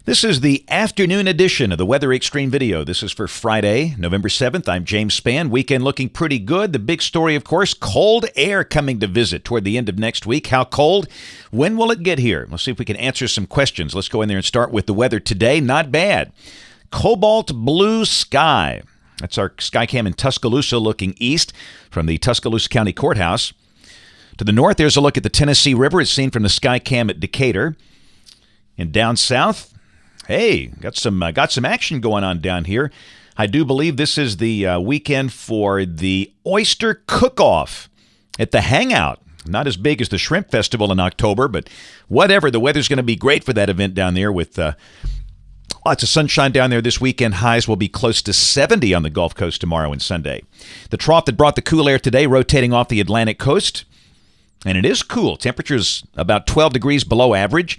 This is the afternoon edition of the Weather Xtreme video. This is for Friday, November 7th. I'm James Spann. Weekend looking pretty good. The big story, of course, cold air coming to visit toward the end of next week. How cold? When will it get here? Let's see if we can answer some questions. Let's go in there and start with the weather today. Not bad. Cobalt blue sky. That's our sky cam in Tuscaloosa looking east from the Tuscaloosa County Courthouse. To the north, there's a look at the Tennessee River. It's seen from the sky cam at Decatur. And down south, hey, got some action going on down here. I do believe this is the weekend for the Oyster Cook-Off at the Hangout. Not as big as the Shrimp Festival in October, but whatever. The weather's going to be great for that event down there with lots of sunshine down there this weekend. Highs will be close to 70 on the Gulf Coast tomorrow and Sunday. The trough that brought the cool air today rotating off the Atlantic coast, and it is cool. Temperatures about 12 degrees below average.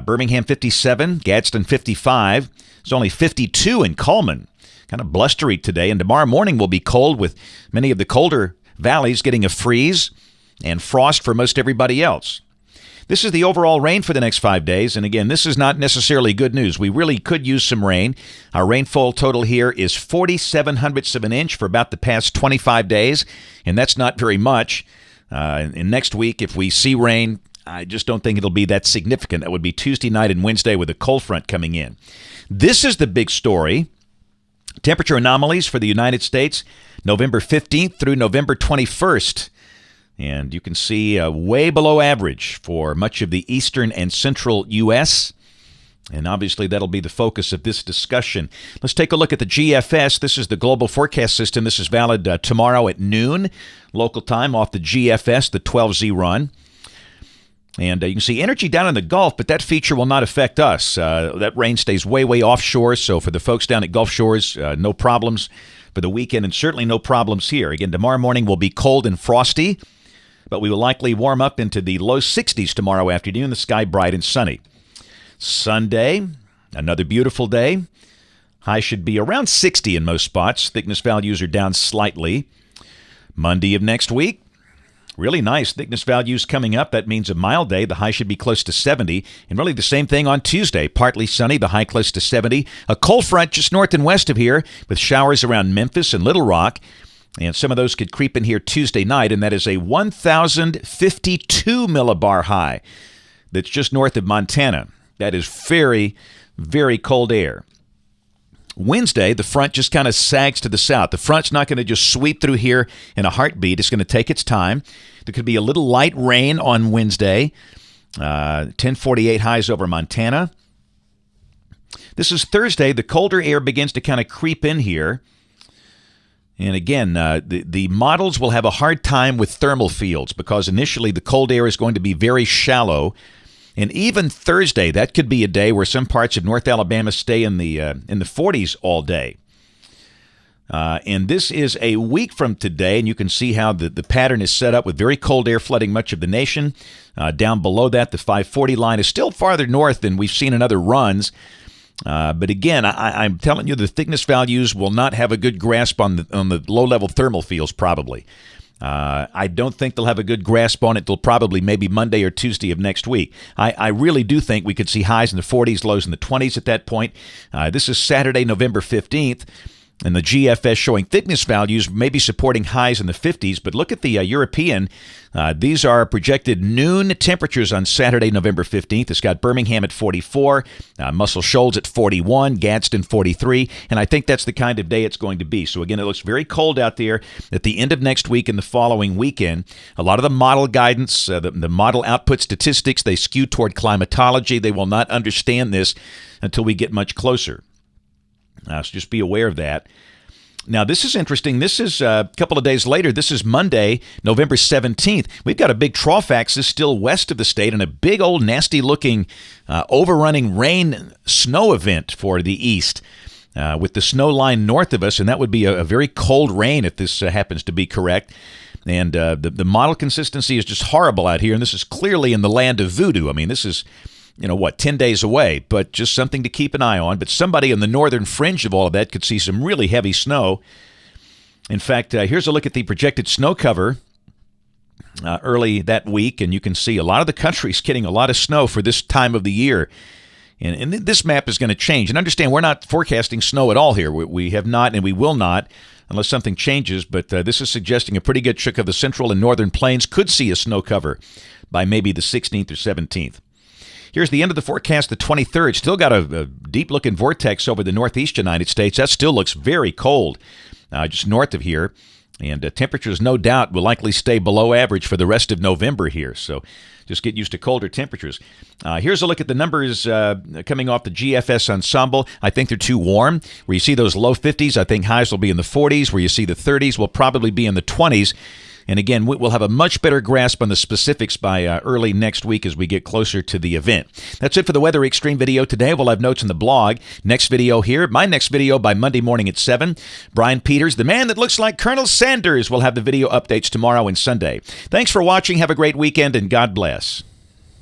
Birmingham 57, Gadsden 55. It's only 52 in Coleman. Kind of blustery today, and tomorrow morning will be cold with many of the colder valleys getting a freeze and frost for most everybody else. This is the overall rain for the next 5 days, and again, this is not necessarily good news. We really could use some rain. Our rainfall total here is 47/100ths of an inch for about the past 25 days, and that's not very much. And next week, if we see rain, I just don't think it'll be that significant. That would be Tuesday night and Wednesday with a cold front coming in. This is the big story. Temperature anomalies for the United States, November 15th through November 21st. And you can see way below average for much of the eastern and central U.S., and obviously that'll be the focus of this discussion. Let's take a look at the GFS. This is the global forecast system. This is valid tomorrow at noon, local time, off the GFS, the 12Z run. And you can see energy down in the Gulf, but that feature will not affect us. That rain stays way, way offshore, so for the folks down at Gulf Shores, no problems for the weekend, and certainly no problems here. Again, tomorrow morning will be cold and frosty, but we will likely warm up into the low 60s tomorrow afternoon, the sky bright and sunny. Sunday, another beautiful day. High should be around 60 in most spots. Thickness values are down slightly. Monday of next week, really nice thickness values coming up. That means a mild day. The high should be close to 70. And really the same thing on Tuesday. Partly sunny, the high close to 70. A cold front just north and west of here with showers around Memphis and Little Rock. And some of those could creep in here Tuesday night, and that is a 1,052 millibar high that's just north of Montana. That is very, very cold air. Wednesday, the front just kind of sags to the south. The front's not going to just sweep through here in a heartbeat. It's going to take its time. There could be a little light rain on Wednesday. 1048 highs over Montana. This is Thursday. The colder air begins to kind of creep in here. And again, the models will have a hard time with thermal fields because initially the cold air is going to be very shallow. And even Thursday, that could be a day where some parts of North Alabama stay in the 40s all day. And this is a week from today, and you can see how the pattern is set up with very cold air flooding much of the nation. Down below that, the 540 line is still farther north than we've seen in other runs. But again, I'm telling you, the thickness values will not have a good grasp on the low-level thermal fields probably. I don't think they'll have a good grasp on it till probably maybe Monday or Tuesday of next week. I really do think we could see highs in the 40s, lows in the 20s at that point. This is Saturday, November 15th, and the GFS showing thickness values maybe supporting highs in the 50s. But look at the European. These are projected noon temperatures on Saturday, November 15th. It's got Birmingham at 44, Muscle Shoals at 41, Gadsden 43, and I think that's the kind of day it's going to be. So again, it looks very cold out there at the end of next week and the following weekend. A lot of the model guidance, the model output statistics, they skew toward climatology. They will not understand this until we get much closer. So just be aware of that. Now, this is interesting. This is a couple of days later. This is Monday, November 17th. We've got a big trough axis still west of the state and a big old nasty-looking overrunning rain snow event for the east with the snow line north of us, and that would be a very cold rain if this happens to be correct. And the model consistency is just horrible out here, and this is clearly in the land of voodoo. I mean, this is 10 days away, but just something to keep an eye on. But somebody on the northern fringe of all of that could see some really heavy snow. In fact, here's a look at the projected snow cover early that week, and you can see a lot of the country's getting a lot of snow for this time of the year. And this map is going to change. And understand, we're not forecasting snow at all here. We have not, and we will not, unless something changes. But this is suggesting a pretty good chunk of the central and northern plains could see a snow cover by maybe the 16th or 17th. Here's the end of the forecast, the 23rd. Still got a deep-looking vortex over the northeast United States. That still looks very cold just north of here. And temperatures, no doubt, will likely stay below average for the rest of November here. So just get used to colder temperatures. Here's a look at the numbers coming off the GFS ensemble. I think they're too warm. Where you see those low 50s, I think highs will be in the 40s. Where you see the 30s will probably be in the 20s. And again, we'll have a much better grasp on the specifics by early next week as we get closer to the event. That's it for the Weather Xtreme video today. We'll have notes in the blog. Next video here, my next video by Monday morning at 7. Brian Peters, the man that looks like Colonel Sanders, will have the video updates tomorrow and Sunday. Thanks for watching. Have a great weekend, and God bless.